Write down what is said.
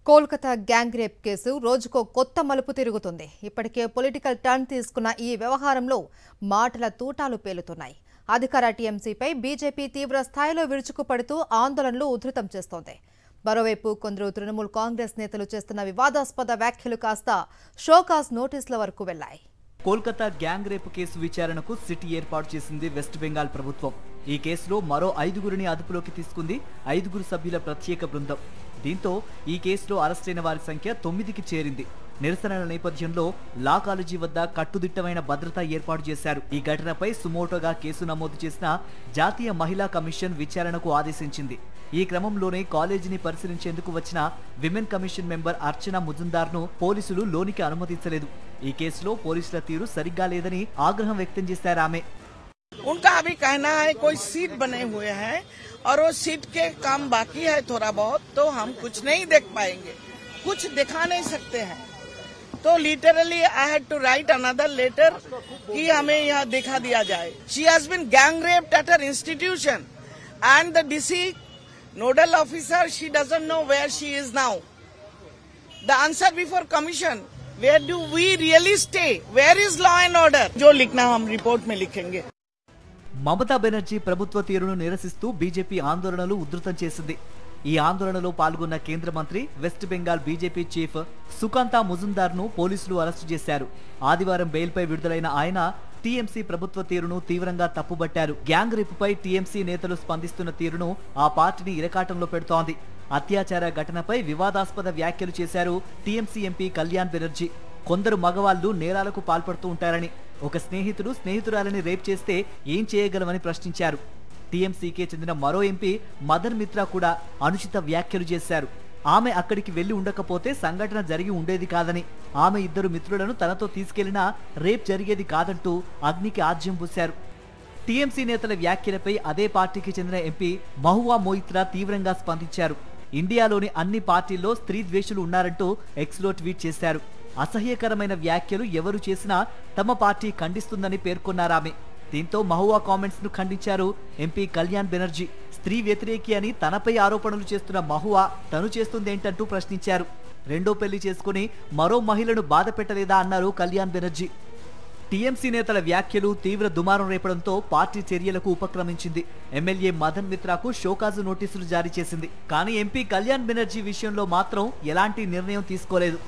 Kolkata gang rape case రోజుకో కొత్త మలుపు తిరుగుతుంది. ఇప్పటికే పొలిటికల్ టర్న్ తీసుకున్న ఈ వ్యవహారంలో మాటల తూటాలు పేలుతున్నాయి. అధికార టీఎంసీపై బీజేపీ తీవ్ర స్థాయిలో విరుచుకుపడుతూ ఆందోళనలు ఉధృతం చేస్తోంది. మరోవైపు కొందరు తృణమూల్ కాంగ్రెస్ నేతలు చేస్తున్న వివాదాస్పద వ్యాఖ్యలు కాస్త షోకాజ్ నోటీసుల వరకు వెళ్లాయి. కోల్కతా గ్యాంగ్ రేప్ కేసు విచారణకు సిట్ ఏర్పాటు చేసింది వెస్ట్ బెంగాల్ ప్రభుత్వం. ఈ కేసులో మరో 5గురిని అదుపులోకి తీసుకుంది 5గురు సభ్యుల ప్రత్యేక బృందం. దీంతో ఈ కేసులో అరెస్టైన వారి సంఖ్య 9కి చేరింది. నిరసనల నేపథ్యంలో లా కాలేజీ వద్ద కట్టుదిట్టమైన భద్రత ఏర్పాటు చేశారు. ఈ ఘటనపై సుమోటోగా కేసు నమోదు చేసిన జాతీయ మహిళా కమిషన్ విచారణకు ఆదేశించింది. ఈ క్రమంలోనే కాలేజీని పరిశీలించేందుకు వచ్చిన విమెన్ కమిషన్ మెంబర్ అర్చనా ముజుందార్ను పోలీసులు లోనికి అనుమతించలేదు. ఈ కేసులో పోలీసుల తీరు సరిగ్గా లేదని ఆగ్రహం వ్యక్తం చేశారు ఆమె. उनका अभी कहना है कोई सीट बने हुए हैं और वो सीट के काम बाकी है थोड़ा बहुत, तो हम कुछ नहीं देख पाएंगे, कुछ दिखा नहीं सकते हैं. तो literally I had to write another letter कि हमें यहाँ दिखा दिया जाए. She has been gang raped at her institution and the DC nodal officer, she doesn't know where she is now. The answer before commission, where do we really stay, where is law and order? जो लिखना हम report में लिखेंगे. మమతా బెనర్జీ ప్రభుత్వ తీరును నిరసిస్తూ BJP ఆందోళనలు ఉధృతం చేసింది. ఈ ఆందోళనలో పాల్గొన్న కేంద్ర మంత్రి west Bengal BJP chief Sukanta ముజుందార్ను పోలీసులు అరెస్టు చేశారు. ఆదివారం బెయిల్పై విడుదలైన ఆయన టీఎంసీ ప్రభుత్వ తీరును తీవ్రంగా తప్పుబట్టారు. గ్యాంగ్ రేపుపై టీఎంసీ నేతలు స్పందిస్తున్న తీరును ఆ పార్టీని ఇరకాటంలో పెడుతోంది. అత్యాచార ఘటనపై వివాదాస్పద వ్యాఖ్యలు చేశారు టీఎంసీ ఎంపీ కళ్యాణ్ బెనర్జీ. కొందరు మగవాళ్లు నేరాలకు పాల్పడుతూ ఉంటారని, ఒక స్నేహితుడు స్నేహితురాలని రేప్ చేస్తే ఏం చేయగలమని ప్రశ్నించారు. టీఎంసీకే చెందిన మరో ఎంపీ మదన్ మిత్రా కూడా అనుచిత వ్యాఖ్యలు చేశారు. ఆమె అక్కడికి వెళ్లి ఉండకపోతే సంఘటన జరిగి ఉండేది కాదని, ఆమె 2 మిత్రులను తనతో తీసుకెళ్లినా రేప్ జరిగేది కాదంటూ అగ్నికి ఆజ్యం పూశారు. టీఎంసీ నేతల వ్యాఖ్యలపై అదే పార్టీకి చెందిన ఎంపీ మహువా మొయిత్రా తీవ్రంగా స్పందించారు. ఇండియాలోని అన్ని పార్టీల్లో స్త్రీ ద్వేషులు ఉన్నారంటూ ఎక్స్లో ట్వీట్ చేశారు. అసహ్యకరమైన వ్యాఖ్యలు ఎవరు చేసినా తమ పార్టీ ఖండిస్తుందని పేర్కొన్నారామె. దీంతో మహువా కామెంట్స్ ను ఖండించారు ఎంపీ కళ్యాణ్ బెనర్జీ. స్త్రీ వ్యతిరేకి అని తనపై ఆరోపణలు చేస్తున్న మహువా తను చేస్తుందేంటంటూ ప్రశ్నించారు. రెండో పెళ్లి చేసుకుని మరో మహిళను బాధ పెట్టలేదా అన్నారు కళ్యాణ్ బెనర్జీ. టీఎంసీ నేతల వ్యాఖ్యలు తీవ్ర దుమారం రేపడంతో పార్టీ చర్యలకు ఉపక్రమించింది. ఎమ్మెల్యే మదన్ మిత్రాకు షోకాజు నోటీసులు జారీ చేసింది. కానీ ఎంపీ కళ్యాణ్ బెనర్జీ విషయంలో మాత్రం ఎలాంటి నిర్ణయం తీసుకోలేదు.